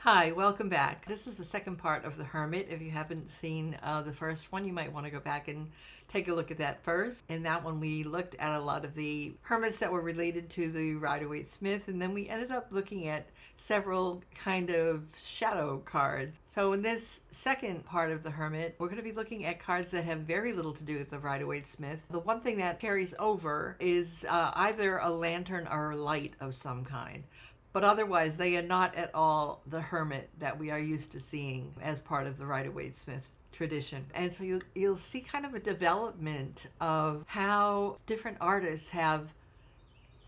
Hi, welcome back. This is the second part of the Hermit. If you haven't seen the first one, you might want to go back and take a look at that first. In that one, we looked at a lot of the hermits that were related to the Rider-Waite-Smith, and then we ended up looking at several kind of shadow cards. So in this second part of the Hermit, we're going to be looking at cards that have very little to do with the Rider-Waite-Smith. The one thing that carries over is either a lantern or a light of some kind. But otherwise, they are not at all the hermit that we are used to seeing as part of the Rider-Waite-Smith tradition. And so you'll see kind of a development of how different artists have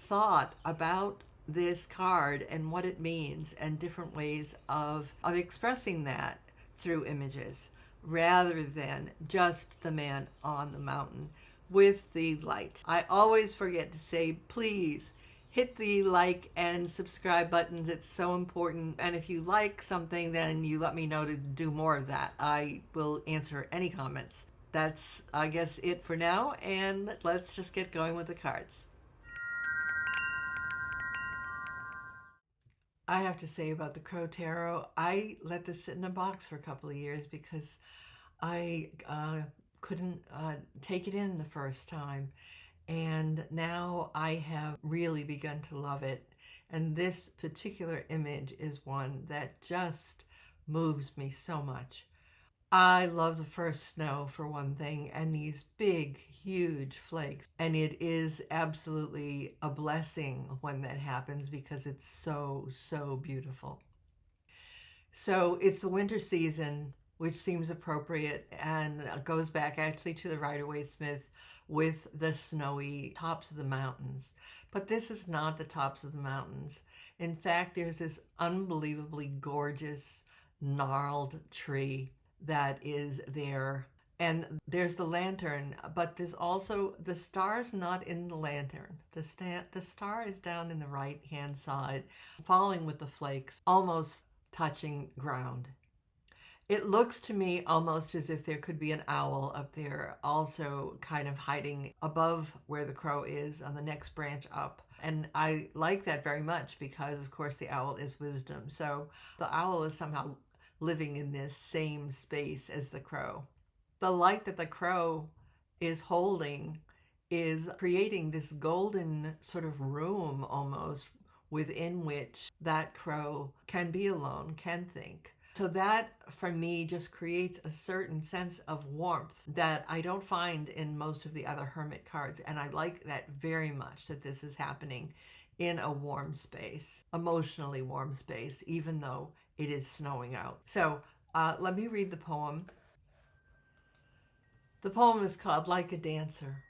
thought about this card and what it means and different ways of expressing that through images rather than just the man on the mountain with the light. I always forget to say, please hit the like and subscribe buttons. It's so important. And if you like something, then you let me know to do more of that. I will answer any comments. That's, I guess, it for now. And let's just get going with the cards. I have to say about the Crow Tarot, I let this sit in a box for a couple of years because I couldn't take it in the first time. And now I have really begun to love it. And this particular image is one that just moves me so much. I love the first snow for one thing, and these big, huge flakes. And it is absolutely a blessing when that happens because it's so, so beautiful. So it's the winter season, which seems appropriate and goes back actually to the Rider-Waite-Smith with the snowy tops of the mountains. But this is not the tops of the mountains. In fact, there's this unbelievably gorgeous gnarled tree that is there. And there's the lantern, but there's also, the star's not in the lantern. The star is down in the right-hand side, falling with the flakes, almost touching ground. It looks to me almost as if there could be an owl up there, also kind of hiding above where the crow is on the next branch up. And I like that very much because, of course, the owl is wisdom. So the owl is somehow living in this same space as the crow. The light that the crow is holding is creating this golden sort of room almost within which that crow can be alone, can think. So that, for me, just creates a certain sense of warmth that I don't find in most of the other hermit cards. And I like that very much, that this is happening in a warm space, emotionally warm space, even though it is snowing out. So let me read the poem. The poem is called Like a Dancer.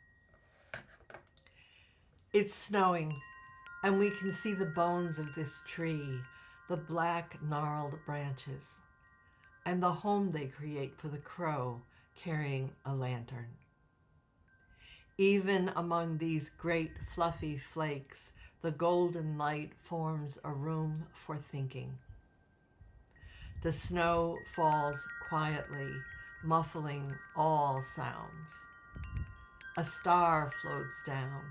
It's snowing, and we can see the bones of this tree, the black gnarled branches, and the home they create for the crow carrying a lantern. Even among these great fluffy flakes, the golden light forms a room for thinking. The snow falls quietly, muffling all sounds. A star floats down,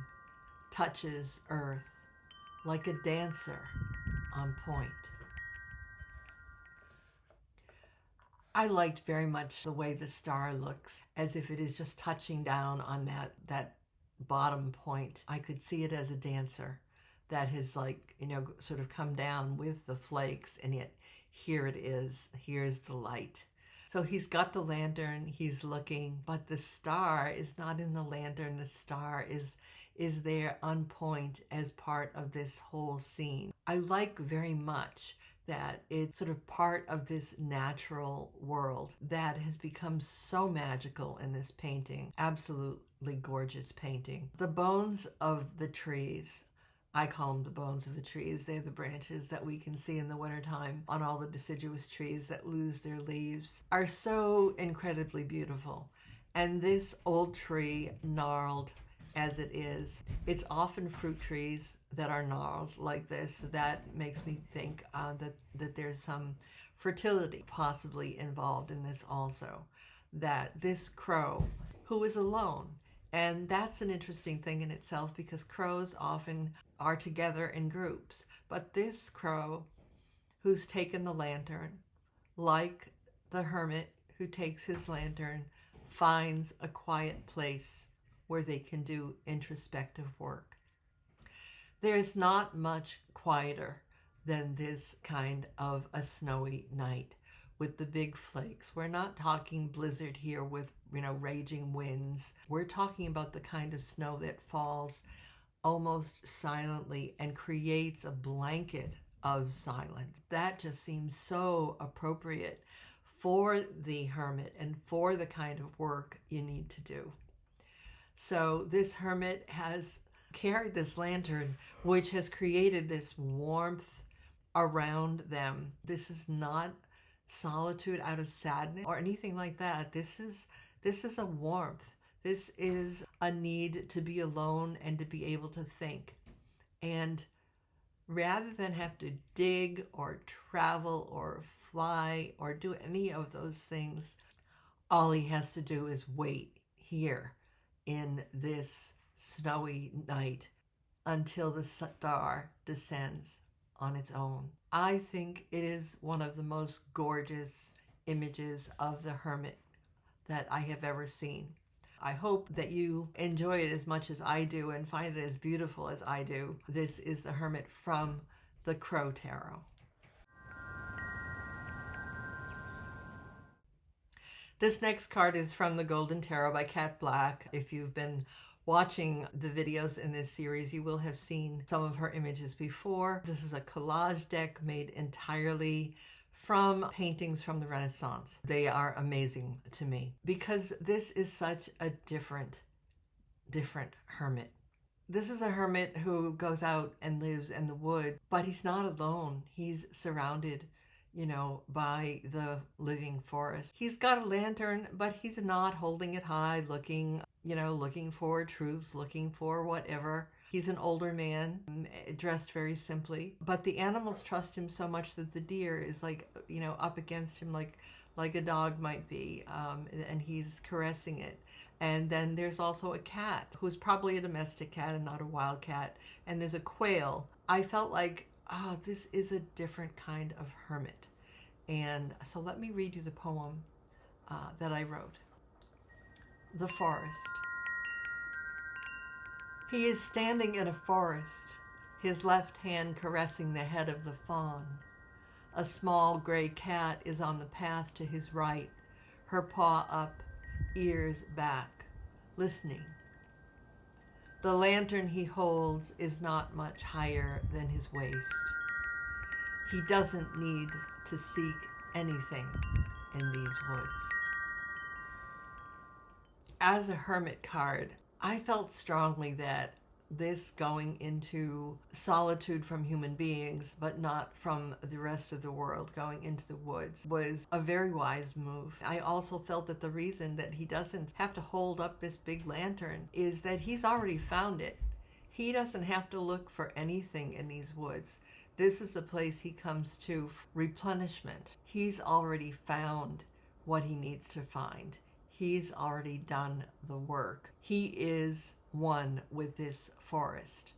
touches earth, like a dancer on point. I liked very much the way the star looks, as if it is just touching down on that bottom point. I could see it as a dancer that has, like, sort of come down with the flakes, and yet here it is, here's the light. So he's got the lantern, he's looking, but the star is not in the lantern. The star is there on point as part of this whole scene. I like very much that it's sort of part of this natural world that has become so magical in this painting. Absolutely gorgeous painting. The bones of the trees, I call them the bones of the trees. They're the branches that we can see in the wintertime on all the deciduous trees that lose their leaves, are so incredibly beautiful. And this old tree, gnarled as it is, it's often fruit trees that are gnarled like this. That makes me think that there's some fertility possibly involved in this also. That this crow, who is alone, and that's an interesting thing in itself because crows often are together in groups. But this crow who's taken the lantern, like the hermit who takes his lantern, finds a quiet place where they can do introspective work. There's not much quieter than this kind of a snowy night with the big flakes. We're not talking blizzard here with, raging winds. We're talking about the kind of snow that falls almost silently and creates a blanket of silence. That just seems so appropriate for the hermit and for the kind of work you need to do. So this hermit has carried this lantern, which has created this warmth around them. This is not solitude out of sadness or anything like that. This is a warmth. This is a need to be alone and to be able to think. And rather than have to dig or travel or fly or do any of those things, all he has to do is wait here in this snowy night until the star descends on its own. I think it is one of the most gorgeous images of the hermit that I have ever seen. I hope that you enjoy it as much as I do and find it as beautiful as I do. This is the Hermit from the Crow Tarot. This next card is from the Golden Tarot by Kat Black. If you've been watching the videos in this series, you will have seen some of her images before. This is a collage deck made entirely from paintings from the Renaissance. They are amazing to me because this is such a different hermit. This is a hermit who goes out and lives in the woods, but he's not alone. He's surrounded, by the living forest. He's got a lantern, but he's not holding it high, looking for troops, looking for whatever. He's an older man, dressed very simply, but the animals trust him so much that the deer is up against him like a dog might be, and he's caressing it. And then there's also a cat who's probably a domestic cat and not a wild cat. And there's a quail. I felt like, this is a different kind of hermit. And so let me read you the poem that I wrote. The Forest. He is standing in a forest, his left hand caressing the head of the fawn. A small gray cat is on the path to his right, her paw up, ears back, listening. The lantern he holds is not much higher than his waist. He doesn't need to seek anything in these woods. As a hermit card, I felt strongly that this going into solitude from human beings, but not from the rest of the world, going into the woods, was a very wise move. I also felt that the reason that he doesn't have to hold up this big lantern is that he's already found it. He doesn't have to look for anything in these woods. This is the place he comes to for replenishment. He's already found what he needs to find. He's already done the work. He is one with this forest,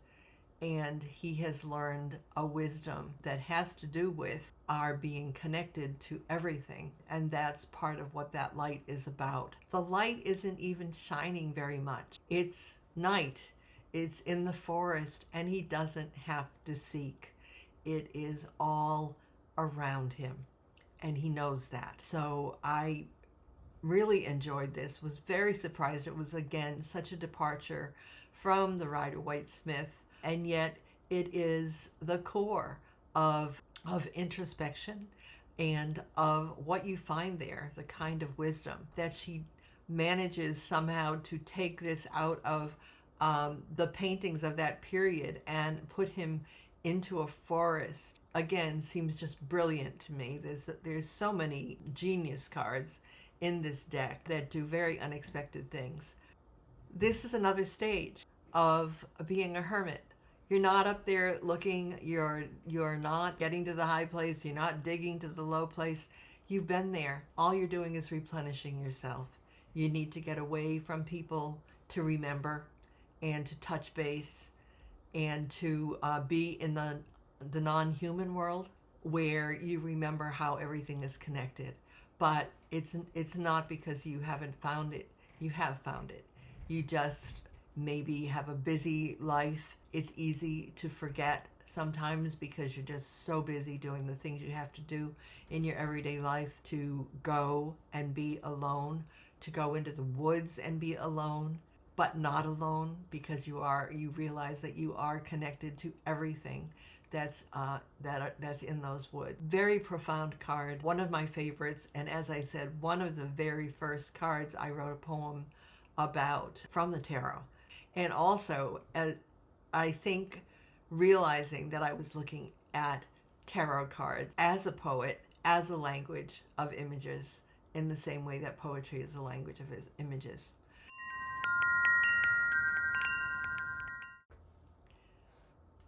and he has learned a wisdom that has to do with our being connected to everything, and that's part of what that light is about. The light isn't even shining very much. It's night. It's in the forest, and he doesn't have to seek. It is all around him, and he knows that. So I really enjoyed this, was very surprised. It was, again, such a departure from the Rider-Waite-Smith, and yet it is the core of introspection and of what you find there, the kind of wisdom that she manages somehow to take this out of the paintings of that period and put him into a forest. Again, seems just brilliant to me. There's so many genius cards in this deck that do very unexpected things. This is another stage of being a hermit. You're not up there looking, you're not getting to the high place, you're not digging to the low place. You've been there. All you're doing is replenishing yourself. You need to get away from people to remember and to touch base and to be in the non-human world where you remember how everything is connected. But it's not because you haven't found it. You have found it. You just maybe have a busy life. It's easy to forget sometimes because you're just so busy doing the things you have to do in your everyday life, to go and be alone, to go into the woods and be alone, but not alone, because you realize that you are connected to everything that's in those woods. Very profound card, one of my favorites, and as I said, one of the very first cards I wrote a poem about from the tarot. And also, I think, realizing that I was looking at tarot cards as a poet, as a language of images, in the same way that poetry is a language of images.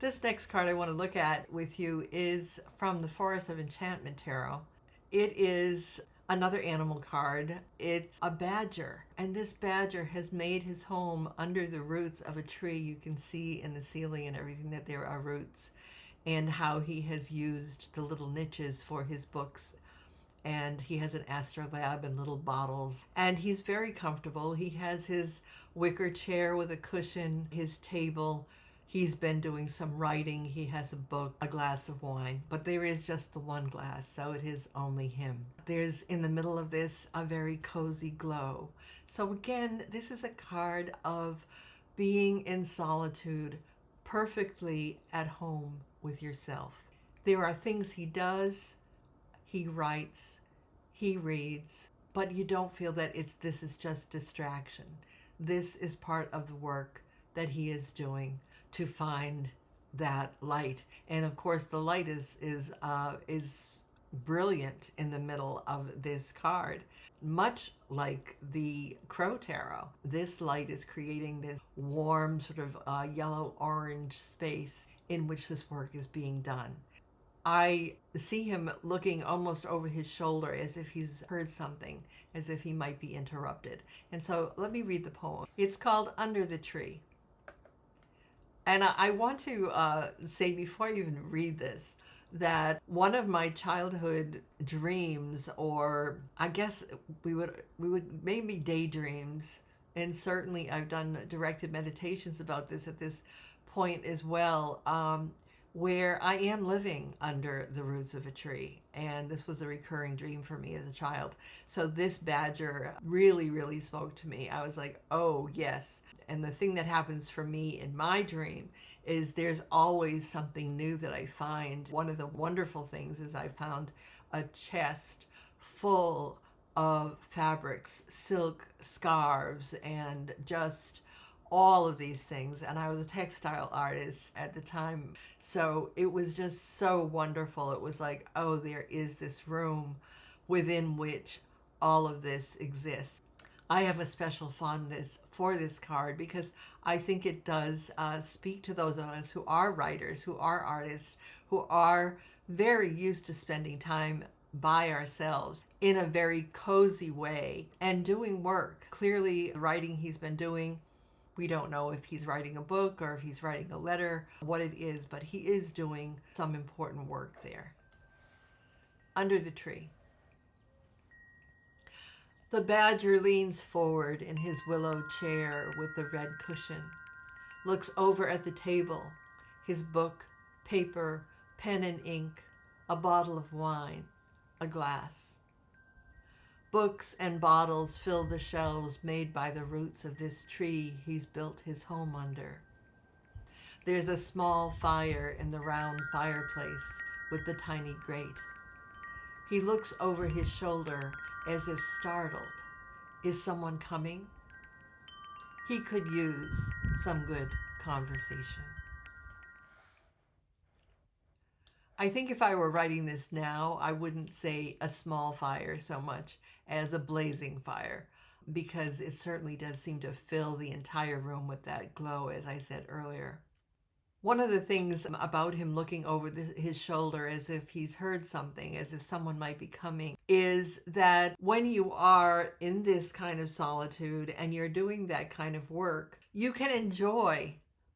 This next card I want to look at with you is from the Forest of Enchantment Tarot. It is another animal card. It's a badger, and this badger has made his home under the roots of a tree. You can see in the ceiling and everything that there are roots, and how he has used the little niches for his books. And he has an astrolabe and little bottles, and he's very comfortable. He has his wicker chair with a cushion, his table. He's been doing some writing. He has a book, a glass of wine, but there is just the one glass, so it is only him. There's, in the middle of this, a very cozy glow. So again, this is a card of being in solitude, perfectly at home with yourself. There are things he does, he writes, he reads, but you don't feel that this is just distraction. This is part of the work that he is doing to find that light. And of course, the light is brilliant in the middle of this card. Much like the Crow Tarot, this light is creating this warm sort of yellow-orange space in which this work is being done. I see him looking almost over his shoulder as if he's heard something, as if he might be interrupted. And so let me read the poem. It's called Under the Tree. And I want to say, before I even read this, that one of my childhood dreams, or I guess we would maybe daydreams, and certainly I've done directed meditations about this at this point as well, where I am living under the roots of a tree. And this was a recurring dream for me as a child. So this badger really, really spoke to me. I was like, oh, yes. And the thing that happens for me in my dream is there's always something new that I find. One of the wonderful things is I found a chest full of fabrics, silk scarves, and just all of these things. And I was a textile artist at the time, so it was just so wonderful. It was like, oh, there is this room within which all of this exists. I have a special fondness for this card because I think it does speak to those of us who are writers, who are artists, who are very used to spending time by ourselves in a very cozy way and doing work. Clearly, the writing he's been doing, we don't know if he's writing a book or if he's writing a letter, what it is, but he is doing some important work there. Under the Tree. The badger leans forward in his willow chair with the red cushion, looks over at the table, his book, paper, pen and ink, a bottle of wine, a glass. Books and bottles fill the shelves made by the roots of this tree he's built his home under. There's a small fire in the round fireplace with the tiny grate. He looks over his shoulder as if startled. Is someone coming? He could use some good conversation. I think if I were writing this now, I wouldn't say a small fire so much as a blazing fire, because it certainly does seem to fill the entire room with that glow, as I said earlier. One of the things about him looking over his shoulder as if he's heard something, as if someone might be coming, is that when you are in this kind of solitude and you're doing that kind of work, you can enjoy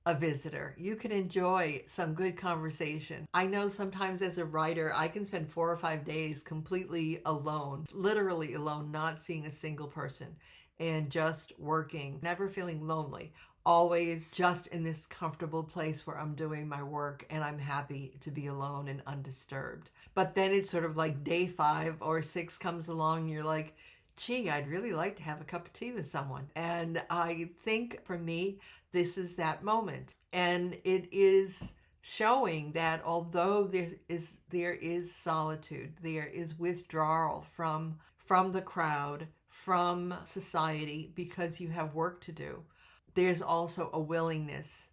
a visitor. You can enjoy some good conversation. I know sometimes as a writer, I can spend 4 or 5 days completely alone, literally alone, not seeing a single person and just working, never feeling lonely. Always just in this comfortable place where I'm doing my work and I'm happy to be alone and undisturbed. But then it's sort of like day 5 or 6 comes along and you're like, gee, I'd really like to have a cup of tea with someone. And I think for me, this is that moment. And it is showing that although there is solitude, there is withdrawal from the crowd, from society, because you have work to do, there's also a willingness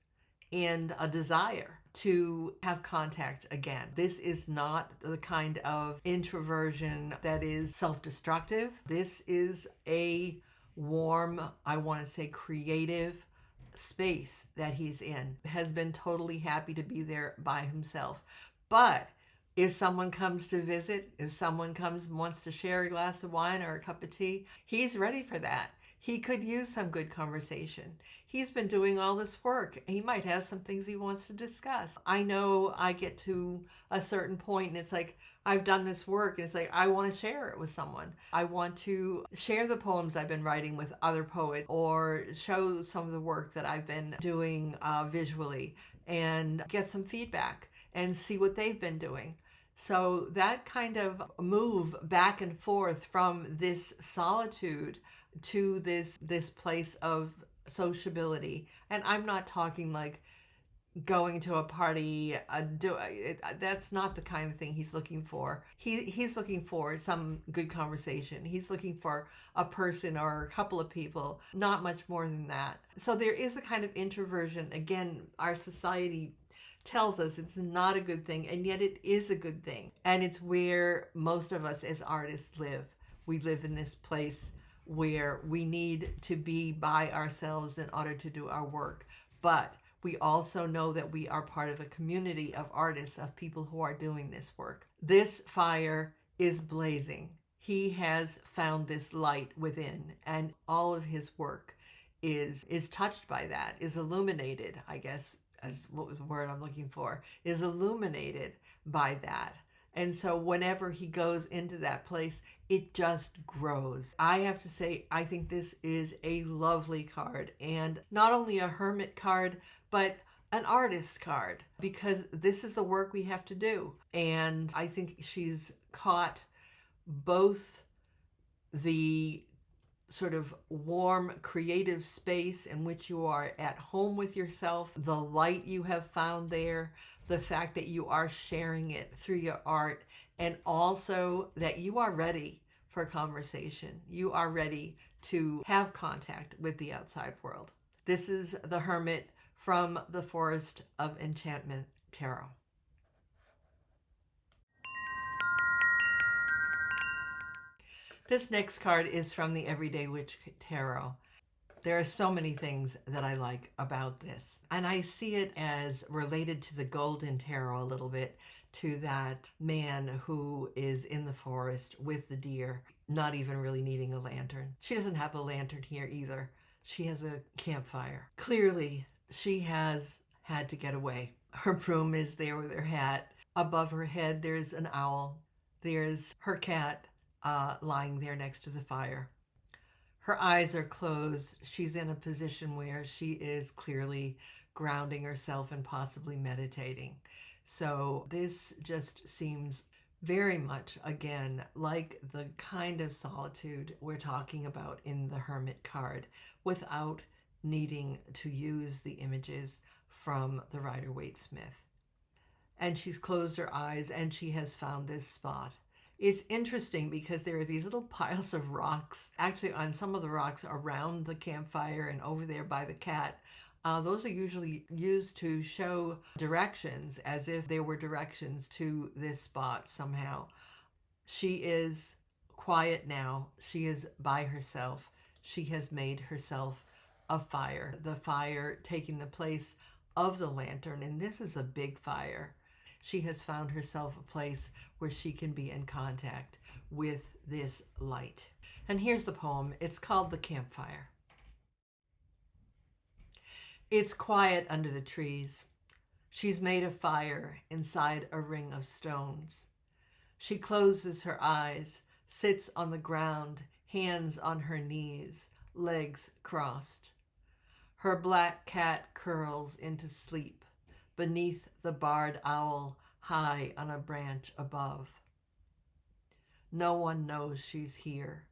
and a desire to have contact again. This is not the kind of introversion that is self-destructive. This is a warm, I want to say creative space that he's in. Has been totally happy to be there by himself. But if someone comes to visit, if someone comes and wants to share a glass of wine or a cup of tea, he's ready for that. He could use some good conversation. He's been doing all this work. He might have some things he wants to discuss. I know I get to a certain point and it's like, I've done this work and it's like, I want to share it with someone. I want to share the poems I've been writing with other poets or show some of the work that I've been doing visually and get some feedback and see what they've been doing. So that kind of move back and forth from this solitude to this place of sociability. And I'm not talking like going to a party, that's not the kind of thing he's looking for. He's looking for some good conversation. He's looking for a person or a couple of people, not much more than that. So there is a kind of introversion. Again, our society tells us it's not a good thing, and yet it is a good thing. And it's where most of us as artists live. We live in this place where we need to be by ourselves in order to do our work. But we also know that we are part of a community of artists, of people who are doing this work. This fire is blazing. He has found this light within, and all of his work is touched by that, is illuminated, I guess, as what was the word I'm looking for, is illuminated by that. And so whenever he goes into that place, it just grows. I have to say, I think this is a lovely card, and not only a hermit card, but an artist card, because this is the work we have to do. And I think she's caught both the sort of warm, creative space in which you are at home with yourself, the light you have found there, the fact that you are sharing it through your art, and also that you are ready for conversation. You are ready to have contact with the outside world. This is the Hermit from the Forest of Enchantment Tarot. This next card is from the Everyday Witch Tarot. There are so many things that I like about this, and I see it as related to the Golden Tarot a little bit, to that man who is in the forest with the deer, not even really needing a lantern. She doesn't have a lantern here either. She has a campfire. Clearly, she has had to get away. Her broom is there with her hat. Above her head, there's an owl. There's her cat lying there next to the fire. Her eyes are closed. She's in a position where she is clearly grounding herself and possibly meditating. So this just seems very much, again, like the kind of solitude we're talking about in the Hermit card, without needing to use the images from the Rider-Waite-Smith. And she's closed her eyes and she has found this spot. It's interesting because there are these little piles of rocks, actually on some of the rocks around the campfire and over there by the cat. Those are usually used to show directions, as if there were directions to this spot somehow. She is quiet now. She is by herself. She has made herself a fire. The fire taking the place of the lantern, and this is a big fire. She has found herself a place where she can be in contact with this light. And here's the poem. It's called The Campfire. It's quiet under the trees. She's made a fire inside a ring of stones. She closes her eyes, sits on the ground, hands on her knees, legs crossed. Her black cat curls into sleep beneath the barred owl high on a branch above. No one knows she's here.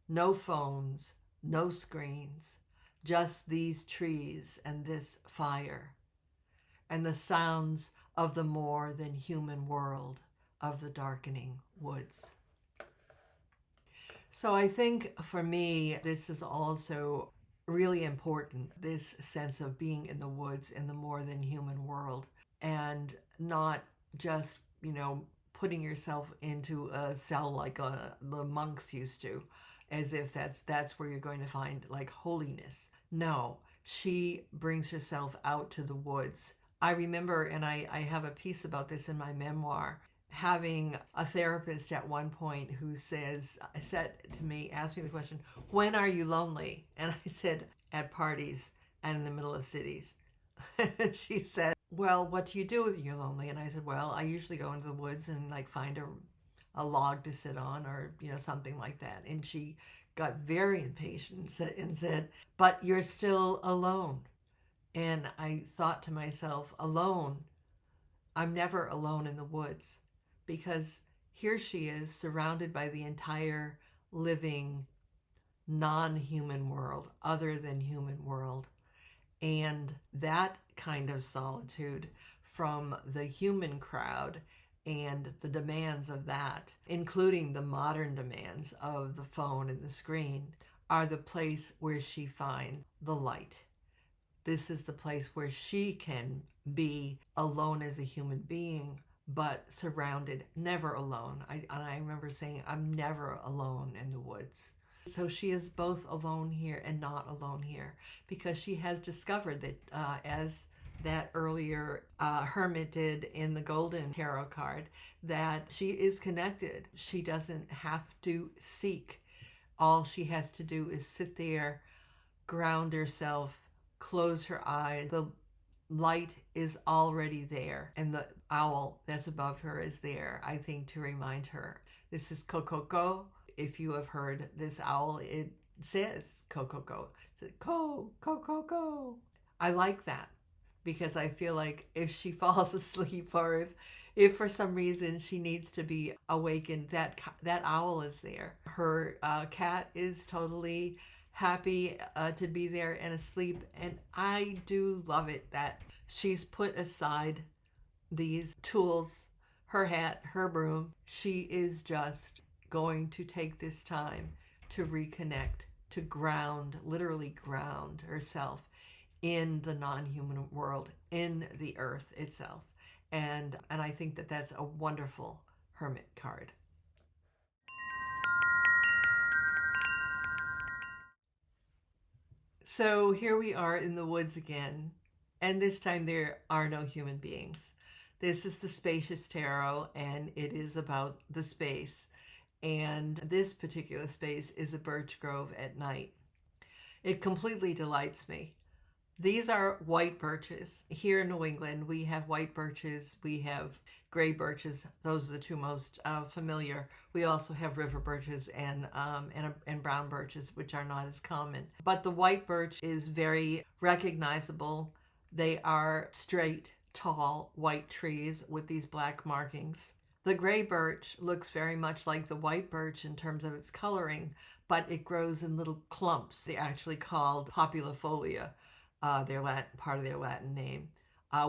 No phones, no screens, just these trees and this fire, and the sounds of the more than human world of the darkening woods. So I think for me, this is also really important, this sense of being in the woods in the more than human world, and not just, putting yourself into a cell like the monks used to, as if that's where you're going to find like holiness. No, she brings herself out to the woods. I remember, and I have a piece about this in my memoir, having a therapist at one point who said to me, asked me the question, when are you lonely? And I said, at parties and in the middle of cities. She said, well, what do you do when you're lonely? And I said, well, I usually go into the woods and like find a log to sit on, or something like that. And she got very impatient and said, but you're still alone. And I thought to myself, alone? I'm never alone in the woods, because here she is surrounded by the entire living non-human world, other than human world. And that kind of solitude from the human crowd and the demands of that, including the modern demands of the phone and the screen, are the place where she finds the light. This is the place where she can be alone as a human being, but surrounded, never alone. I remember saying, I'm never alone in the woods. So she is both alone here and not alone here, because she has discovered that, as that earlier Hermit did in the Golden Tarot card, that she is connected. She doesn't have to seek. All she has to do is sit there, ground herself, close her eyes. The light is already there, and the owl that's above her is there, I think, to remind her. This is Kokoko. If you have heard this owl, it says Kokoko. It says ko, ko, ko, ko. I like that, because I feel like if she falls asleep, or if for some reason she needs to be awakened, that owl is there. Her cat is totally happy to be there and asleep. And I do love it that she's put aside these tools, her hat, her broom. She is just going to take this time to reconnect, to ground, literally ground herself in the non-human world, in the earth itself. And I think that that's a wonderful Hermit card. So here we are in the woods again, and this time there are no human beings. This is the Spacious Tarot, and it is about the space. And this particular space is a birch grove at night. It completely delights me. These are white birches. Here in New England, we have white birches, we have gray birches. Those are the two most familiar. We also have river birches and brown birches, which are not as common. But the white birch is very recognizable. They are straight, tall, white trees with these black markings. The gray birch looks very much like the white birch in terms of its coloring, but it grows in little clumps. They're actually called populifolia, part of their Latin name.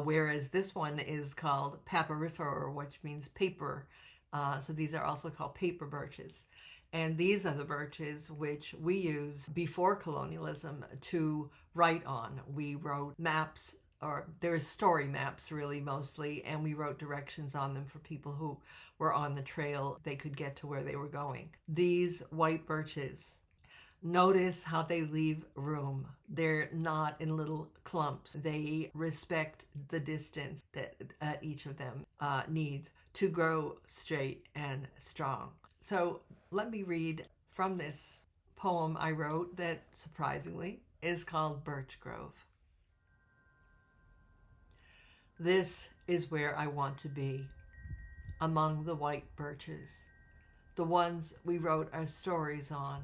Whereas this one is called papyrifera, which means paper. So these are also called paper birches. And these are the birches which we use before colonialism to write on. We wrote maps, or there's story maps really mostly, and we wrote directions on them for people who were on the trail. They could get to where they were going. These white birches, notice how they leave room. They're not in little clumps. They respect the distance that each of them needs to grow straight and strong. So let me read from this poem I wrote that, surprisingly, is called Birch Grove. This is where I want to be, among the white birches, the ones we wrote our stories on.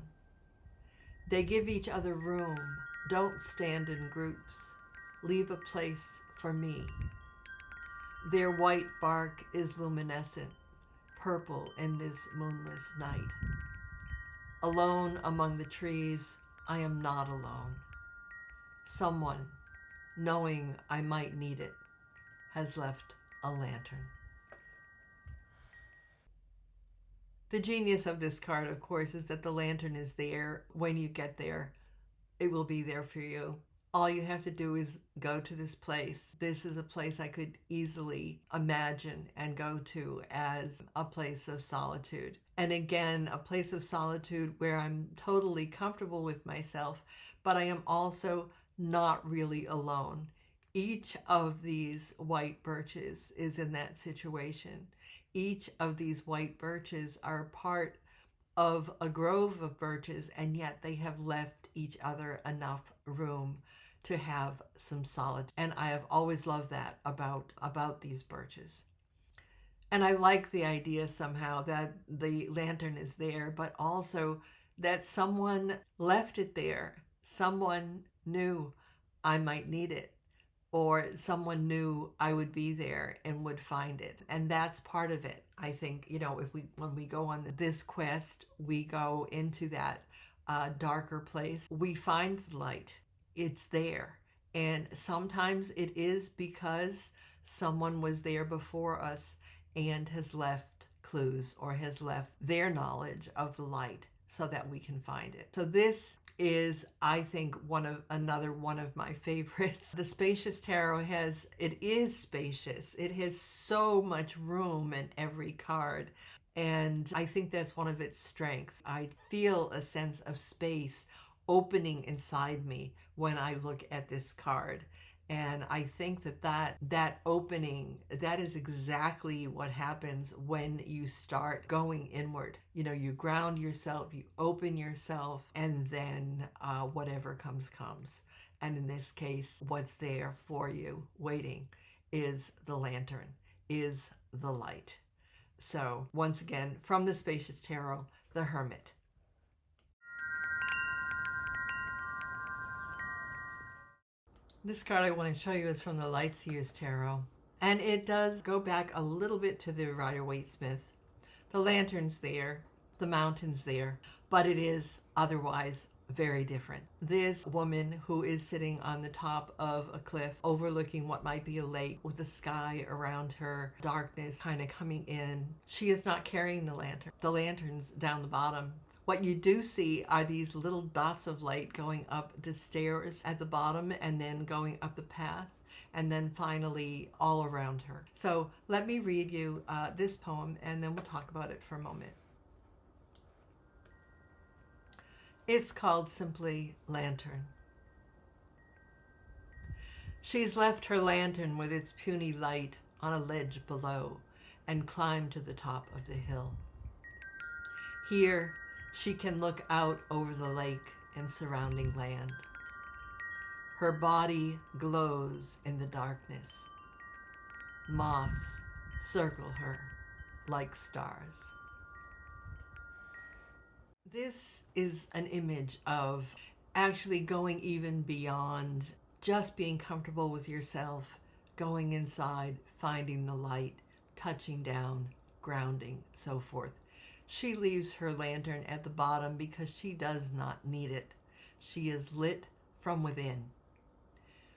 They give each other room, don't stand in groups, leave a place for me. Their white bark is luminescent, purple in this moonless night. Alone among the trees, I am not alone. Someone, knowing I might need it, has left a lantern. The genius of this card, of course, is that the lantern is there. When you get there, it will be there for you. All you have to do is go to this place. This is a place I could easily imagine and go to as a place of solitude. And again, a place of solitude where I'm totally comfortable with myself, but I am also not really alone. Each of these white birches is in that situation. Each of these white birches are part of a grove of birches, and yet they have left each other enough room to have some solitude. And I have always loved that about these birches. And I like the idea somehow that the lantern is there, but also that someone left it there. Someone knew I might need it, or someone knew I would be there and would find it. And that's part of it. I think, when we go on this quest, we go into that darker place. We find the light. It's there. And sometimes it is because someone was there before us and has left clues or has left their knowledge of the light so that we can find it. So this is, I think, another one of my favorites. The Spacious Tarot is spacious. It has so much room in every card. And I think that's one of its strengths. I feel a sense of space opening inside me when I look at this card. And I think that opening, that is exactly what happens when you start going inward. You ground yourself, you open yourself, and then whatever comes. And in this case, what's there for you waiting is the lantern, is the light. So once again, from the Spacious Tarot, the Hermit. This card I want to show you is from the Lightseers Tarot, and it does go back a little bit to the Rider-Waite-Smith. The lantern's there, the mountain's there, but it is otherwise very different. This woman who is sitting on the top of a cliff overlooking what might be a lake with the sky around her, darkness kind of coming in. She is not carrying the lantern. The lantern's down the bottom. What you do see are these little dots of light going up the stairs at the bottom and then going up the path and then finally all around her. So let me read you this poem and then we'll talk about it for a moment. It's called simply Lantern. She's left her lantern with its puny light on a ledge below and climbed to the top of the hill. Here, she can look out over the lake and surrounding land. Her body glows in the darkness. Moths circle her like stars. This is an image of actually going even beyond just being comfortable with yourself, going inside, finding the light, touching down, grounding, so forth. She leaves her lantern at the bottom because she does not need it. She is lit from within.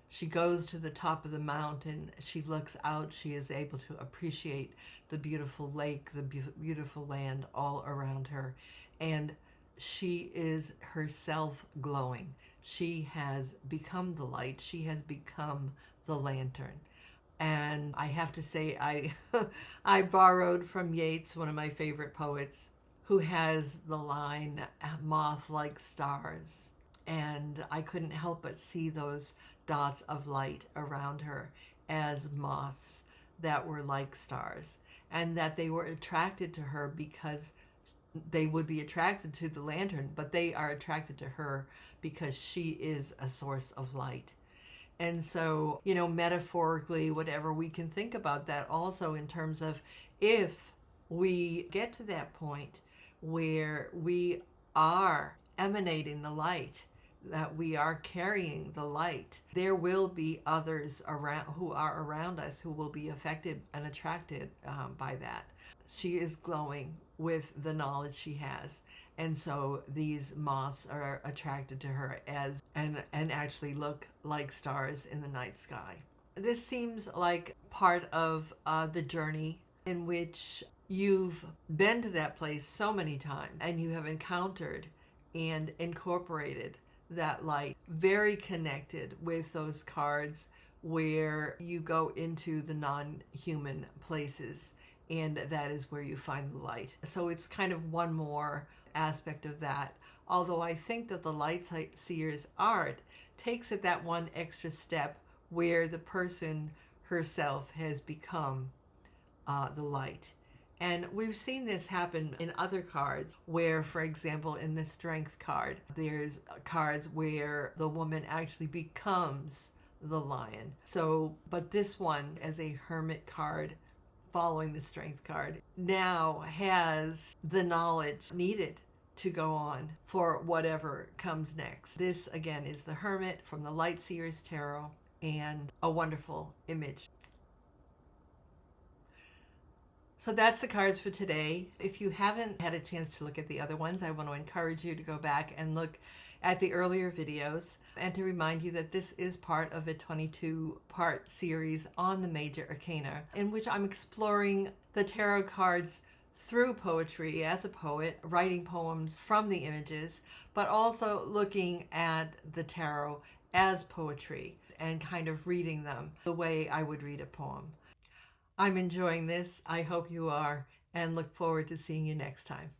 She goes to the top of the mountain. She looks out. She is able to appreciate the beautiful lake, the beautiful land all around her. And she is herself glowing. She has become the light. She has become the lantern. And I have to say, I borrowed from Yeats, one of my favorite poets, who has the line, moth like stars. And I couldn't help but see those dots of light around her as moths that were like stars. And that they were attracted to her because they would be attracted to the lantern, but they are attracted to her because she is a source of light. And so, you know, metaphorically, whatever, we can think about that also in terms of if we get to that point where we are emanating the light, that we are carrying the light, there will be others around who are around us who will be affected and attracted by that. She is glowing with the knowledge she has, and so these moths are attracted to her as and actually look like stars in the night sky. This seems like part of the journey in which you've been to that place so many times and you have encountered and incorporated that light, very connected with those cards where you go into the non-human places, and that is where you find the light. So it's kind of one more aspect of that. Although I think that the Lightseers art takes it that one extra step where the person herself has become the light. And we've seen this happen in other cards where, for example, in the Strength card, there's cards where the woman actually becomes the lion. So, but this one, as a Hermit card, following the Strength card, now has the knowledge needed to go on for whatever comes next. This, again, is the Hermit from the Lightseers Tarot, and a wonderful image. So that's the cards for today. If you haven't had a chance to look at the other ones, I want to encourage you to go back and look at the earlier videos, and to remind you that this is part of a 22-part series on the Major Arcana, in which I'm exploring the tarot cards through poetry as a poet, writing poems from the images, but also looking at the tarot as poetry and kind of reading them the way I would read a poem. I'm enjoying this. I hope you are, and look forward to seeing you next time.